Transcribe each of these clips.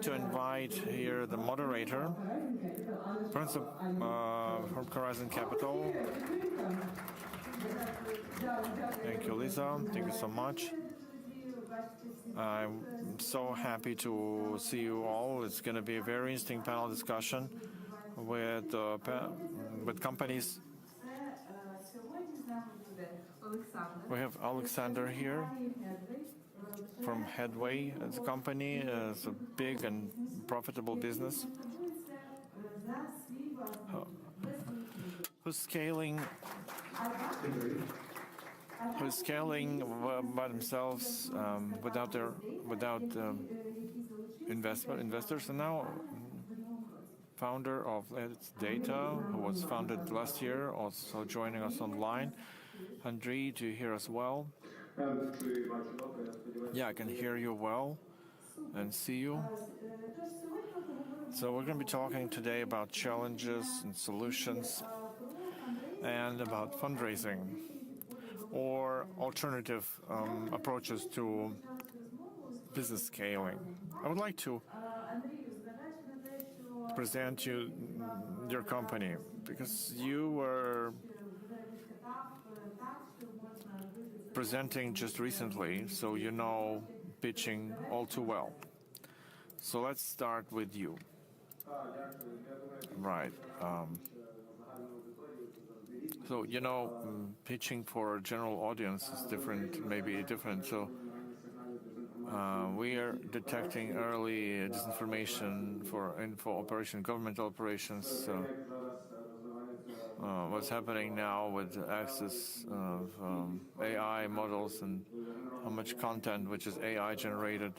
To invite here the moderator, Principal from Horizon Capital. Thank you, Lisa. Thank you so much. I'm so happy to see you all. It's going to be a very interesting panel discussion with companies. We have Oleksandr here from Headway. It's a company. It's a big and profitable business who's scaling by themselves without investors. And now founder of LetsData, who was founded last year, also joining us online. Andriy, do you hear us well? Yeah, I can hear you well and see you. So we're going to be talking today about challenges and solutions and about fundraising or alternative approaches to business scaling. I would like to present you your company because you were presenting just recently, so you know pitching all too well. So let's start with you. Right. So, you know, pitching for a general audience is different, maybe different. So we are detecting early disinformation for info operation, government operations. What's happening now with access of AI models and how much content which is AI generated.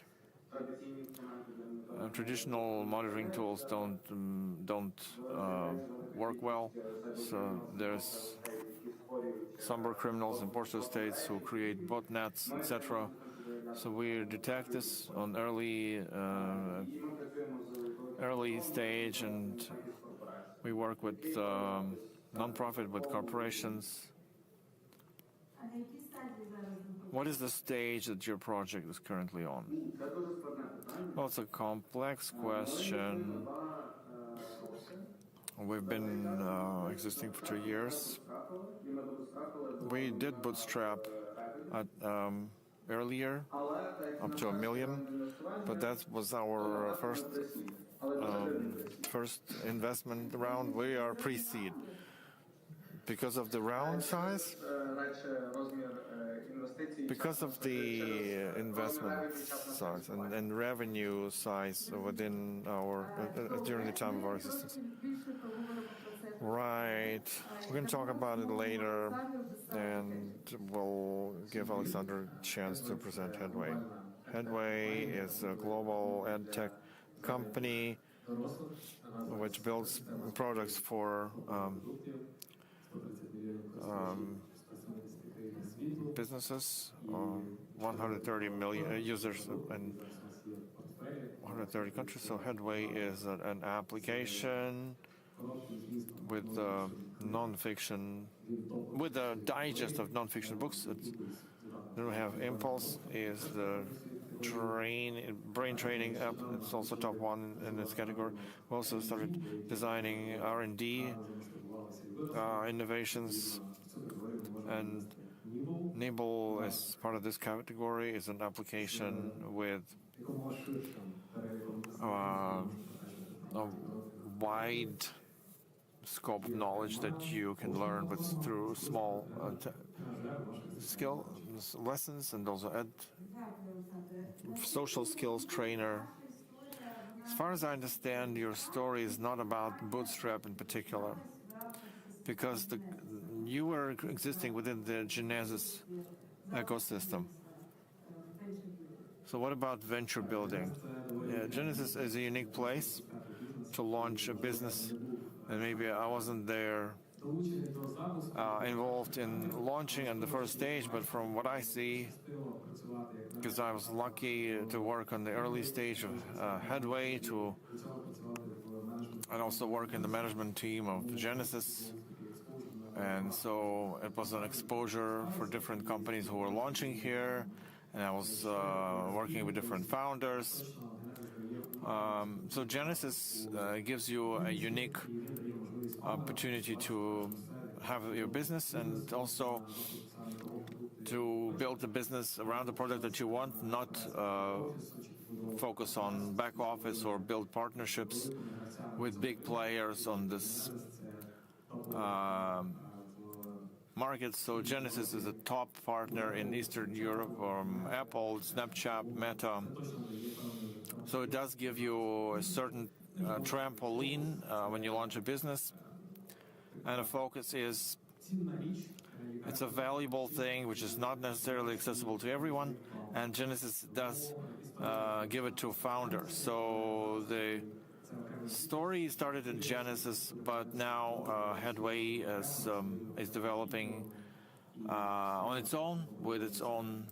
Traditional monitoring tools don't work well. So there's cyber criminals in border states who create botnets, etc. So we detect this on early stage, and we work with non-profit, with corporations. What is the stage that your project is currently on? Well, it's a complex question. We've been existing for 2 years. We did bootstrap at, earlier, up to 1 million, but that was our first investment round. We are pre-seed. Because of the round size, because of the investment size and revenue size within during the time of our existence. Right. We're going to talk about it later, and we'll give Oleksandr a chance to present Headway. Headway is a global ed tech company which builds products for businesses, 130 million users in 130 countries. So Headway is an application with non-fiction, with a digest of non-fiction books. Then we have Impulse, is the brain training app. It's also top one in its category. We also started designing R&D innovations, and Nibble, as part of this category, is an application with a wide scope of knowledge that you can learn through small skill lessons, and also social skills trainer. As far as I understand, your story is not about bootstrap in particular, because you were existing within the Genesis ecosystem. So what about venture building? Yeah, Genesis is a unique place to launch a business, and maybe I wasn't there involved in launching on the first stage, but from what I see, because I was lucky to work on the early stage of Headway, and also work in the management team of Genesis. And so it was an exposure for different companies who were launching here, and I was working with different founders. So Genesis gives you a unique opportunity to have your business and also to build a business around the product that you want, not focus on back office or build partnerships with big players on this market. So Genesis is a top partner in Eastern Europe, Apple, Snapchat, Meta. So it does give you a certain trampoline when you launch a business. And the focus is, it's a valuable thing which is not necessarily accessible to everyone. And Genesis does give it to founders. So the story started in Genesis, but now Headway is developing on its own with its own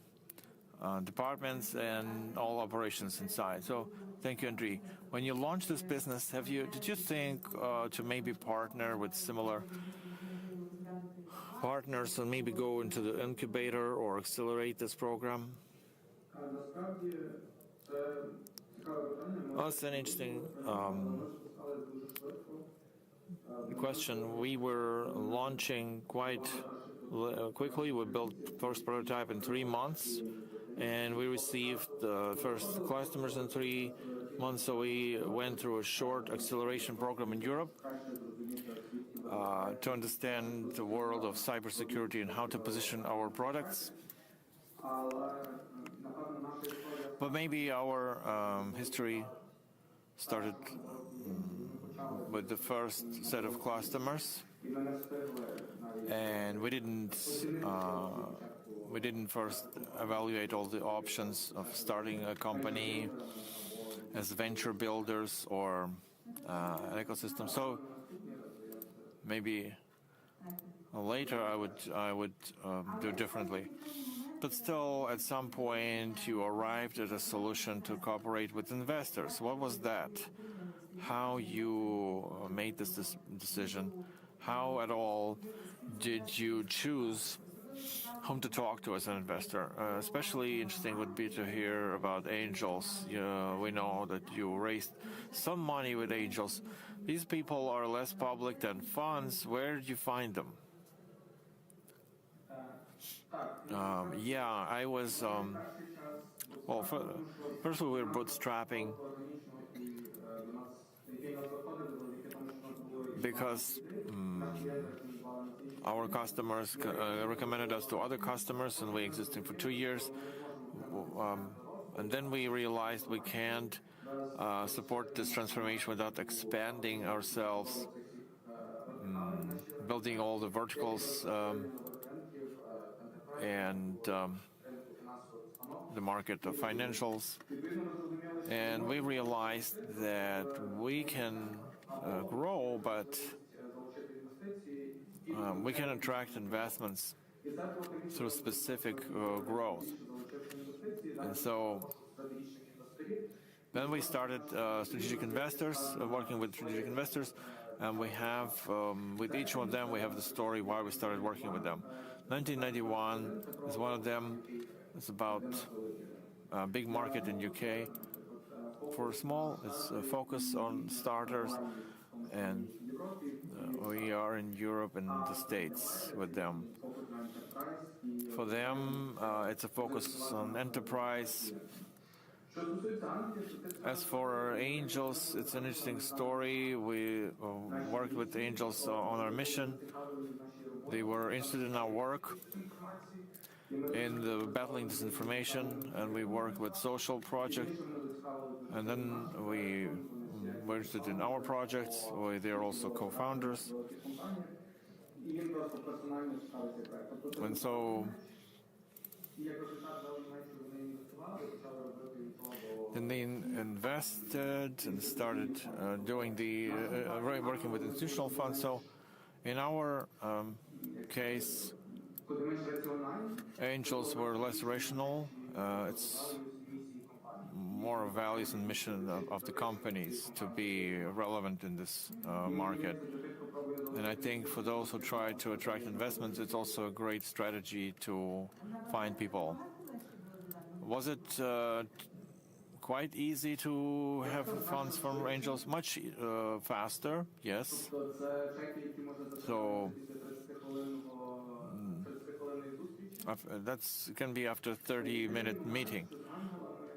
departments and all operations inside. So thank you, Andriy. When you launched this business, did you think to maybe partner with similar partners and maybe go into the incubator or accelerate this program? Well, that's an interesting question. We were launching quite quickly. We built first prototype in 3 months, and we received the first customers in 3 months. So we went through a short acceleration program in Europe to understand the world of cybersecurity and how to position our products. But maybe our history started with the first set of customers, and we didn't first evaluate all the options of starting a company as venture builders or an ecosystem. So maybe later I would do differently. But still, at some point, you arrived at a solution to cooperate with investors. What was that? How you made this decision? How at all did you choose whom to talk to as an investor? Especially interesting would be to hear about angels. We know that you raised some money with angels. These people are less public than funds. Where did you find them? Yeah, I was, well, first we were bootstrapping because our customers recommended us to other customers, and we existed for 2 years. And then we realized we can't support this transformation without expanding ourselves, building all the verticals and the market of financials. And we realized that we can grow, but we can attract investments through specific growth. And so then we started strategic investors, working with strategic investors, and we have, with each one of them, we have the story why we started working with them. 1991 is one of them. It's about a big market in UK. For small, it's a focus on starters, and we are in Europe and the States with them. For them, it's a focus on enterprise. As for angels, it's an interesting story. We worked with angels on our mission. They were interested in our work, in the battling disinformation, and we worked with social project. And then we were interested in our projects. They're also co-founders. And so then they invested and started doing the working with institutional funds. So in our case, angels were less rational. It's more values and mission of the companies to be relevant in this market. And I think for those who try to attract investments, it's also a great strategy to find people. Was it quite easy to have funds from angels, much faster, yes. So that can be after 30-minute meeting.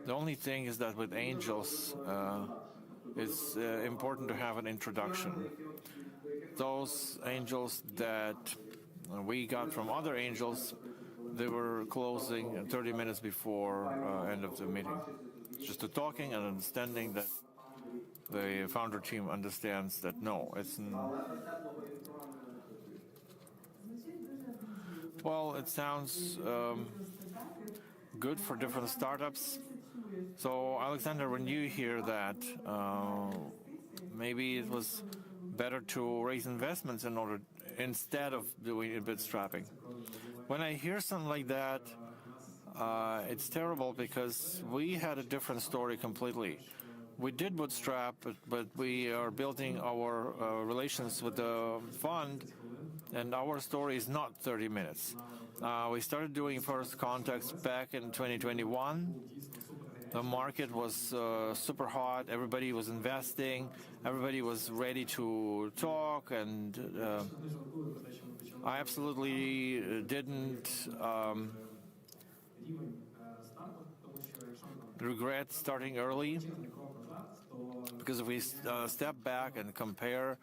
The only thing is that with angels, it's important to have an introduction. Those angels that we got from other angels, they were closing 30 minutes before end of the meeting. Just talking and understanding that the founder team understands that no, it's well, it sounds good for different startups. So, Alexander, when you hear that, maybe it was better to raise investments instead of doing bootstrapping. When I hear something like that, it's terrible because we had a different story completely. We did bootstrap, but we are building our relations with the fund, and our story is not 30 minutes. We started doing first contacts back in 2021. The market was super hot. Everybody was investing. Everybody was ready to talk, and I absolutely didn't regret starting early, because if we step back and compare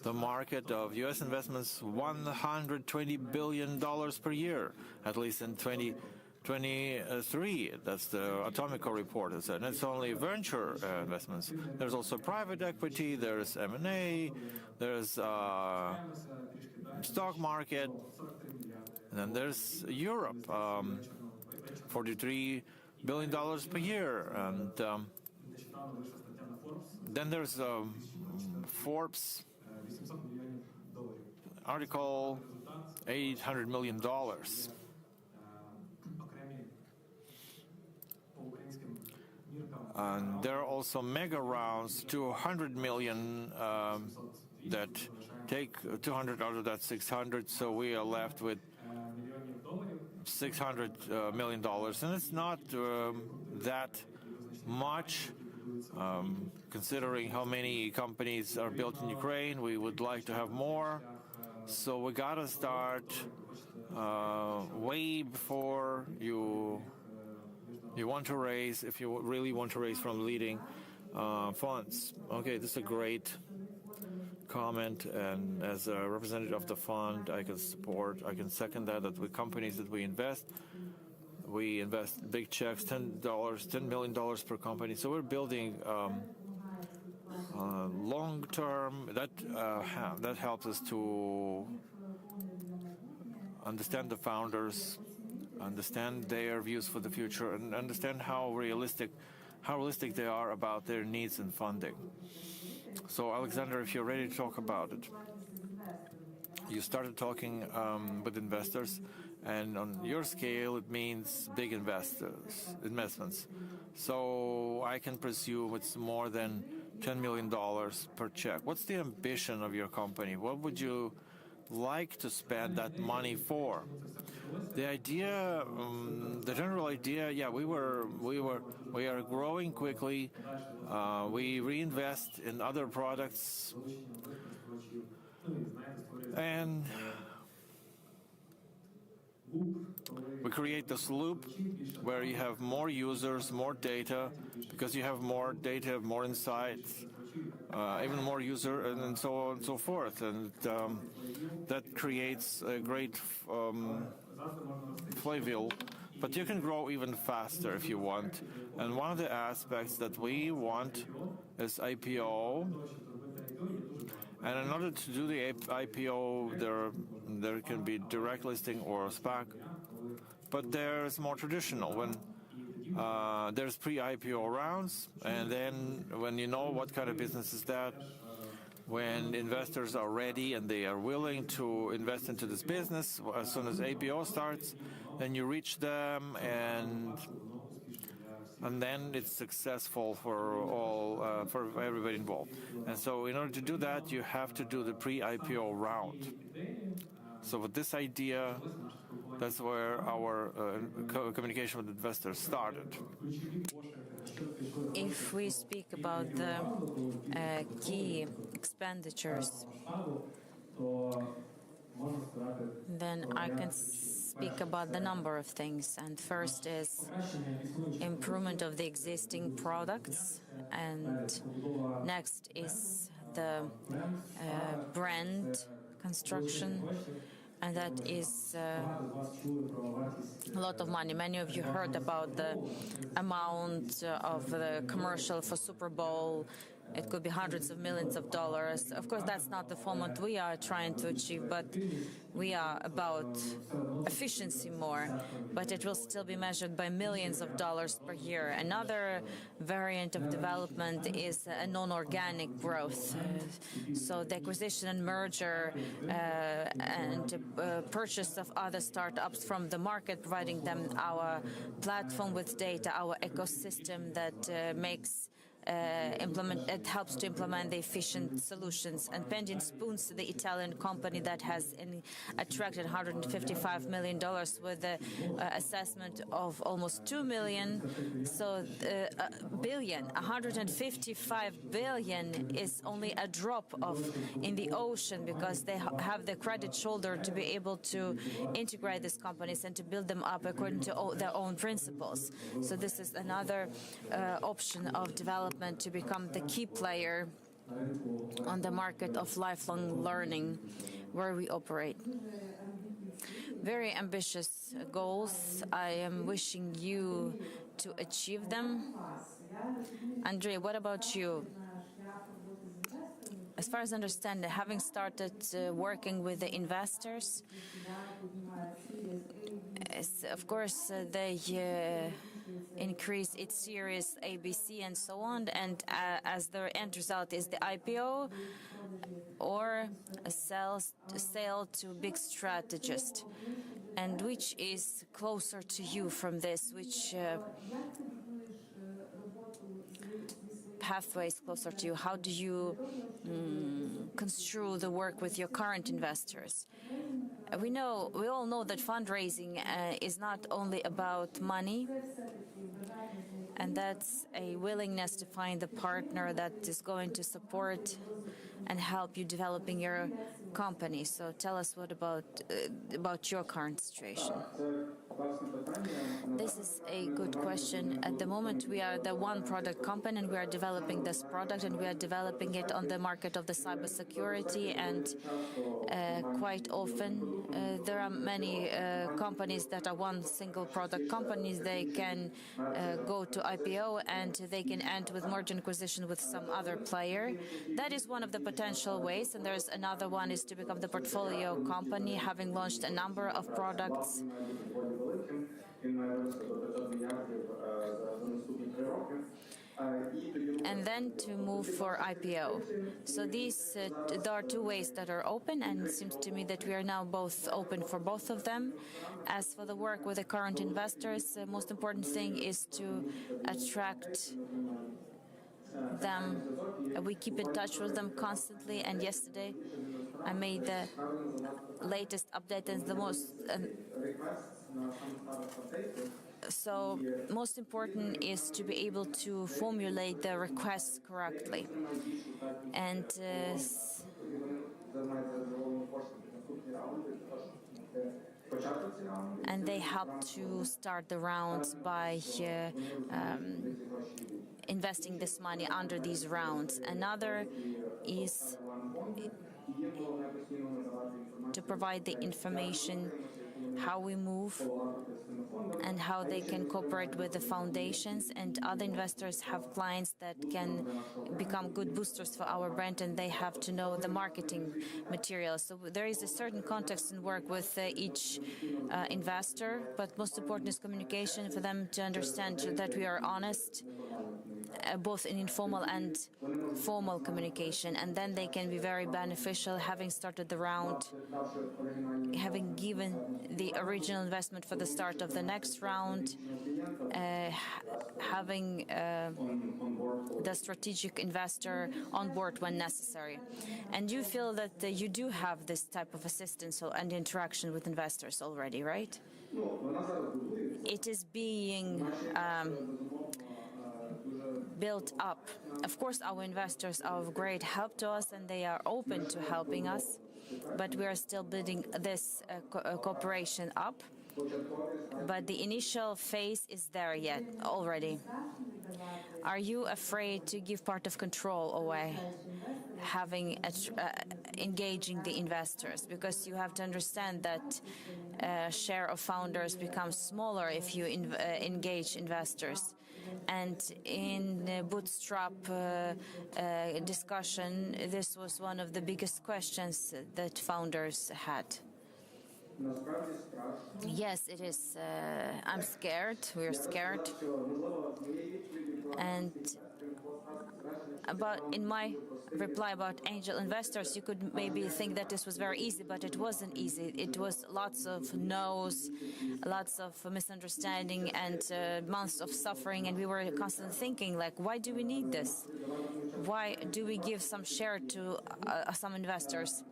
the market of U.S. investments, $120 billion per year, at least in 2023. That's the Atomic report. And it's only venture investments. There's also private equity, there's M&A, there's stock market, and then there's Europe, $43 billion per year. And then there's Forbes article, $800 million. And there are also mega rounds, 200 million, that take 200 out of that 600, so we are left with $600 million. And it's not that much, considering how many companies are built in Ukraine. We would like to have more. So we got to start way before you want to raise, if you really want to raise from leading funds. Okay, this is a great comment, and as a representative of the fund, I can second that with companies that we invest big checks, $10 million per company. So we're building long term. That helps us to understand the founders, understand their views for the future, and understand how realistic they are about their needs and funding. So, Alexander, if you're ready to talk about it, you started talking with investors, and on your scale, it means big investments. So I can presume it's more than $10 million per check. What's the ambition of your company? What would you like to spend that money for? The idea, the general idea, yeah, we are growing quickly. We reinvest in other products, and we create this loop where you have more users, more data, because you have more data, more insights, even more user, and so on and so forth. And that creates a great flywheel. But you can grow even faster if you want. And one of the aspects that we want is IPO. And in order to do the IPO, there can be direct listing or SPAC. But there's more traditional, when there's pre-IPO rounds, and then when you know what kind of business is that, when investors are ready and they are willing to invest into this business, as soon as IPO starts, then you reach them, and then it's successful for everybody involved. And so in order to do that, you have to do the pre-IPO round. So with this idea, that's where our communication with investors started. If we speak about the key expenditures, then I can speak about the number of things. And first is improvement of the existing products, and next is the brand construction, and that is a lot of money. Many of you heard about the amount of the commercial for Super Bowl. It could be hundreds of millions of dollars. Of course, that's not the format we are trying to achieve, but we are about efficiency more, but it will still be measured by millions of dollars per year. Another variant of development is a non-organic growth. So the acquisition and merger and purchase of other startups from the market, providing them our platform with data, our ecosystem that makes it helps to implement the efficient solutions. And Pending Spoons, the Italian company that has attracted $155 million with the assessment of almost $2 million. So billion, 155 billion is only a drop in the ocean, because they have the credit shoulder to be able to integrate these companies and to build them up according to their own principles. So this is another option of development to become the key player on the market of lifelong learning where we operate. Very ambitious goals. I am wishing you to achieve them. Andriy, what about you? As far as I understand, having started working with the investors, of course, they increase its series ABC and so on, and as the end result is the IPO or a sale to a big strategist. And which is closer to you from this? Which pathway is closer to you? How do you construe the work with your current investors? We all know that fundraising is not only about money, and that's a willingness to find a partner that is going to support and help you developing your company. So tell us what about your current situation. This is a good question. At the moment, we are the one product company, and we are developing this product, and we are developing it on the market of the cybersecurity. And quite often, there are many companies that are one single product companies. They can go to IPO, and they can end with merger and acquisition with some other player. That is one of the potential ways. And there's another one is to become the portfolio company, having launched a number of products. And then to move for IPO. So there are two ways that are open, and it seems to me that we are now both open for both of them. As for the work with the current investors, the most important thing is to attract them. We keep in touch with them constantly, and yesterday I made the latest update and the most. So most important is to be able to formulate the requests correctly. And they help to start the rounds by investing this money under these rounds. Another is to provide the information how we move and how they can cooperate with the foundations, and other investors have clients that can become good boosters for our brand, and they have to know the marketing materials. So there is a certain context and work with each investor, but most important is communication for them to understand that we are honest, both in informal and formal communication, and then they can be very beneficial, having started the round, having given the original investment for the start of the next round, having the strategic investor on board when necessary. And you feel that you do have this type of assistance and interaction with investors already, right? It is being built up. Of course, our investors are of great help to us and they are open to helping us, but we are still building this cooperation up. But the initial phase is there yet already. Are you afraid to give part of control away, engaging the investors? Because you have to understand that share of founders becomes smaller if you engage investors. And in the bootstrap discussion, this was one of the biggest questions that founders had. Yes, it is. I'm scared. We're scared. And in my reply about angel investors, you could maybe think that this was very easy, but it wasn't easy. It was lots of no's, lots of misunderstanding, and months of suffering. And we were constantly thinking, like, why do we need this? Why do we give some share to some investors?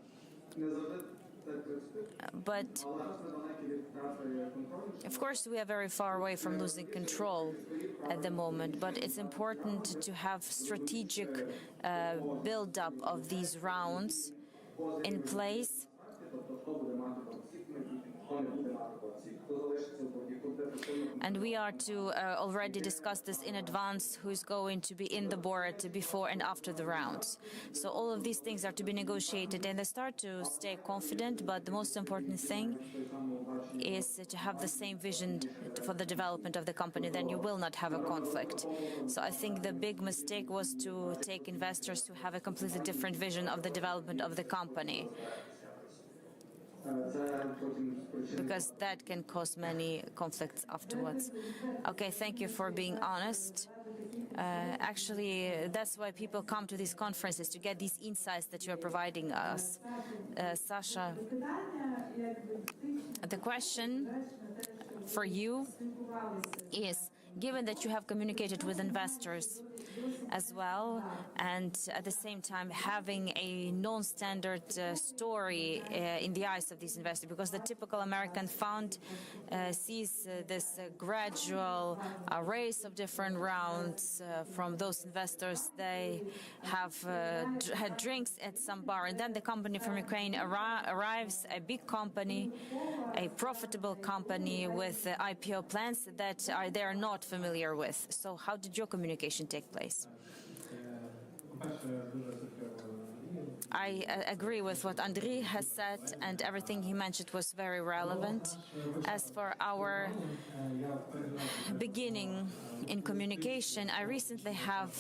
But of course, we are very far away from losing control at the moment, but it's important to have strategic build-up of these rounds in place. And we are to already discuss this in advance, who's going to be in the board before and after the rounds. So all of these things are to be negotiated, and they start to stay confident, but the most important thing is to have the same vision for the development of the company, then you will not have a conflict. So I think the big mistake was to take investors who have a completely different vision of the development of the company, because that can cause many conflicts afterwards. Okay, thank you for being honest. Actually, that's why people come to these conferences, to get these insights that you're providing us. Sasha, the question for you is, given that you have communicated with investors as well, and at the same time having a non-standard story in the eyes of these investors, because the typical American fund sees this gradual race of different rounds from those investors. They have had drinks at some bar, and then the company from Ukraine arrives, a big company, a profitable company with IPO plans that they are not familiar with. So how did your communication take place? I agree with what Andriy has said, and everything he mentioned was very relevant. As for our beginning in communication, I recently have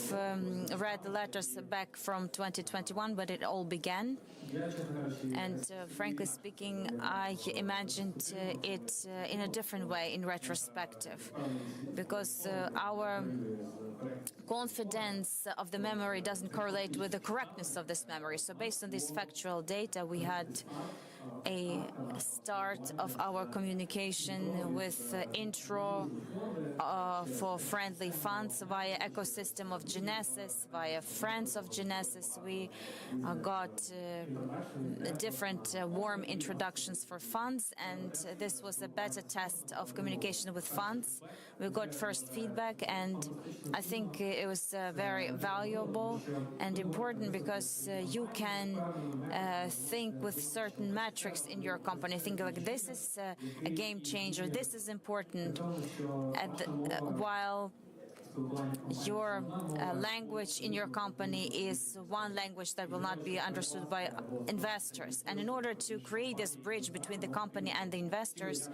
read the letters back from 2021, but it all began. And frankly speaking, I imagined it in a different way in retrospective, because our confidence of the memory doesn't correlate with the correctness of this memory. So based on this factual data, we had a start of our communication with intro for friendly funds via ecosystem of Genesis, via friends of Genesis. We got different warm introductions for funds, and this was a beta test of communication with funds. We got first feedback, and I think it was very valuable and important, because you can think with certain metrics in your company, think like, this is a game changer, this is important, while your language in your company is one language that will not be understood by investors. And in order to create this bridge between the company and the investors,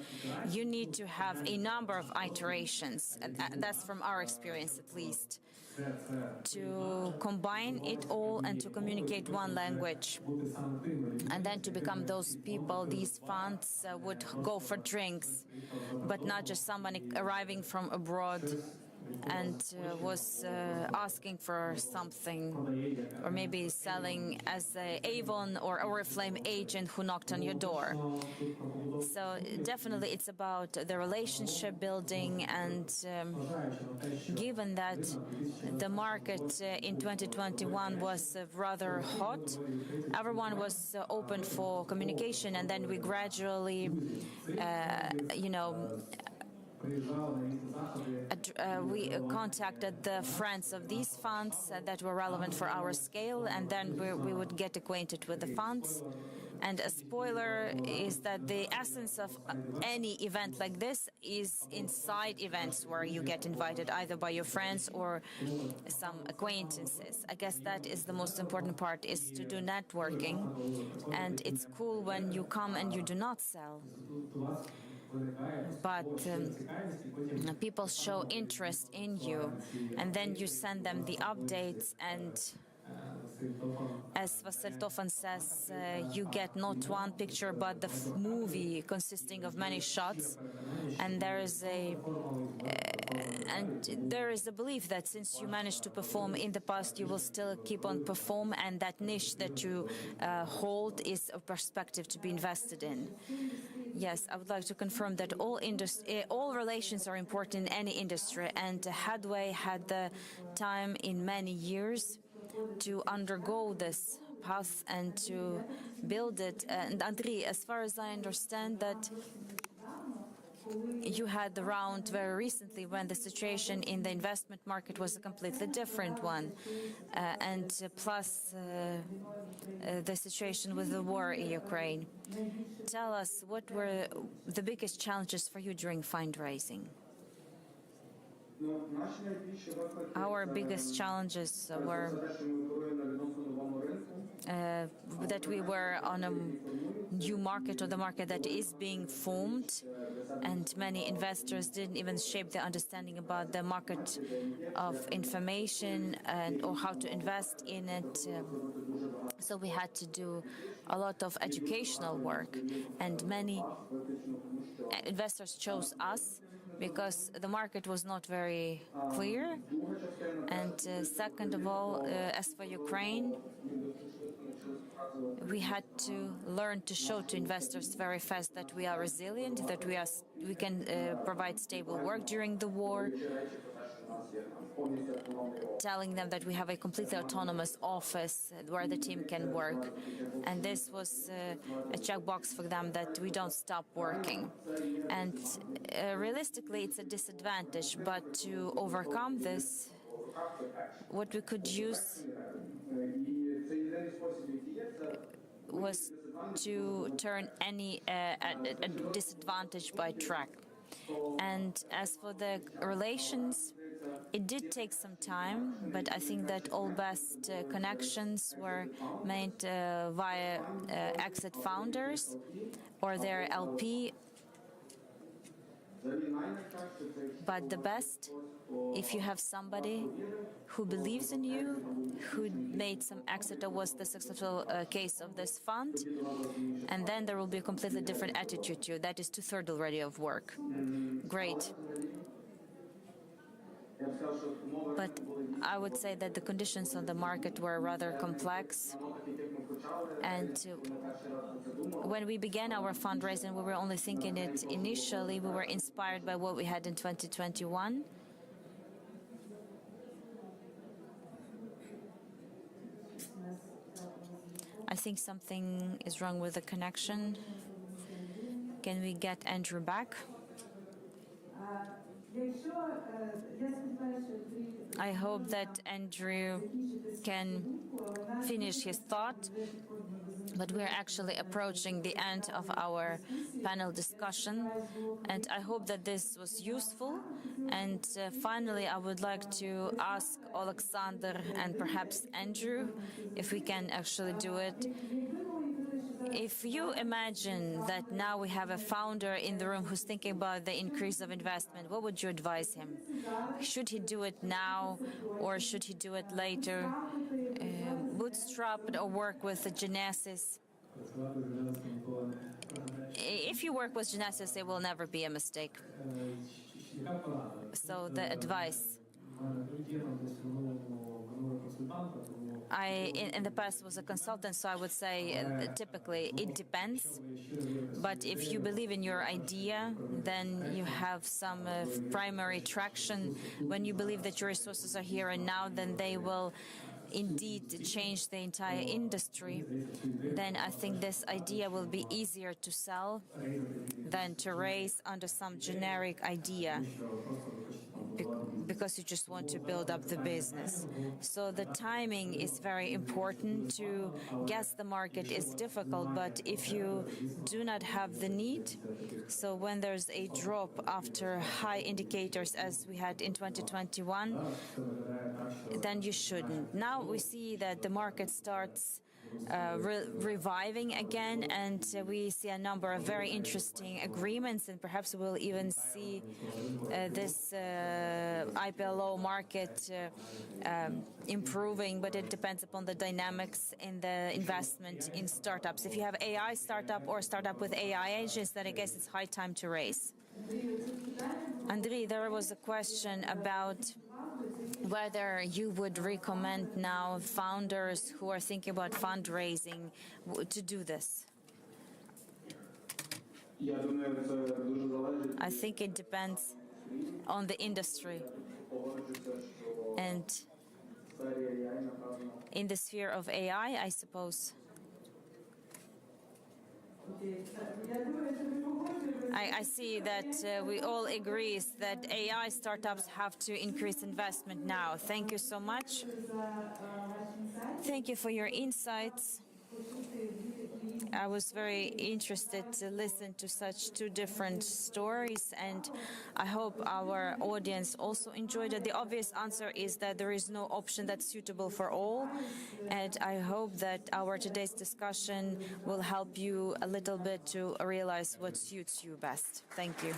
you need to have a number of iterations. And that's from our experience, at least, to combine it all and to communicate one language. And then to become those people, these funds would go for drinks, but not just somebody arriving from abroad and was asking for something, or maybe selling as an Avon or Oriflame agent who knocked on your door. So definitely it's about the relationship building, and given that the market in 2021 was rather hot, everyone was open for communication, and then we gradually, We contacted the friends of these funds that were relevant for our scale, and then we would get acquainted with the funds. And a spoiler is that the essence of any event like this is inside events where you get invited either by your friends or some acquaintances. I guess that is the most important part, is to do networking. And it's cool when you come and you do not sell, but people show interest in you, and then you send them the updates, and as Vasil often says, you get not one picture but the movie consisting of many shots, and there is a belief that since you managed to perform in the past, you will still keep on perform, and that niche that you hold is a perspective to be invested in. Yes, I would like to confirm that all relations are important in any industry, and Headway had the time in many years to undergo this path and to build it. And Andriy, as far as I understand, that you had the round very recently when the situation in the investment market was a completely different one, and plus the situation with the war in Ukraine. Tell us, what were the biggest challenges for you during fundraising? Our biggest challenges were that we were on a new market, or the market that is being formed, and many investors didn't even shape their understanding about the market of information or how to invest in it. So we had to do a lot of educational work, and many investors chose us because the market was not very clear. And second of all, as for Ukraine, we had to learn to show to investors very fast that we are resilient, that we can provide stable work during the war, telling them that we have a completely autonomous office where the team can work. And this was a checkbox for them, that we don't stop working. And realistically, it's a disadvantage, but to overcome this, what we could use was to turn any disadvantage by track. And as for the relations, it did take some time, but I think that all best connections were made via exit founders or their LP. But the best, if you have somebody who believes in you, who made some exit or was the successful case of this fund, and then there will be a completely different attitude to you. That is 2/3 already of work. Great. But I would say that the conditions on the market were rather complex. And when we began our fundraising, we were only thinking it initially. We were inspired by what we had in 2021. I think something is wrong with the connection. Can we get Andrew back? I hope that Andrew can finish his thought, but we're actually approaching the end of our panel discussion, and I hope that this was useful. And finally, I would like to ask Oleksandr and perhaps Andrew, if we can actually do it. If you imagine that now we have a founder in the room who's thinking about the increase of investment, what would you advise him? Should he do it now, or should he do it later? Bootstrap or work with the Genesis? If you work with Genesis, it will never be a mistake. So the advice. I, in the past, was a consultant, so I would say typically it depends. But if you believe in your idea, then you have some primary traction. When you believe that your resources are here and now, then they will indeed change the entire industry, then I think this idea will be easier to sell than to raise under some generic idea, because you just want to build up the business. So the timing is very important. To guess the market is difficult, but if you do not have the need, so when there's a drop after high indicators as we had in 2021, then you shouldn't. Now we see that the market starts reviving again, and we see a number of very interesting agreements, and perhaps we'll even see this IPLO market improving, but it depends upon the dynamics in the investment in startups. If you have AI startup or startup with AI agents, then I guess it's high time to raise. Andriy, there was a question about whether you would recommend now founders who are thinking about fundraising to do this. I think it depends on the industry. And in the sphere of AI, I suppose, I see that we all agree that AI startups have to increase investment now. Thank you so much. Thank you for your insights. I was very interested to listen to such two different stories, and I hope our audience also enjoyed it. The obvious answer is that there is no option that's suitable for all, and I hope that our today's discussion will help you a little bit to realize what suits you best. Thank you.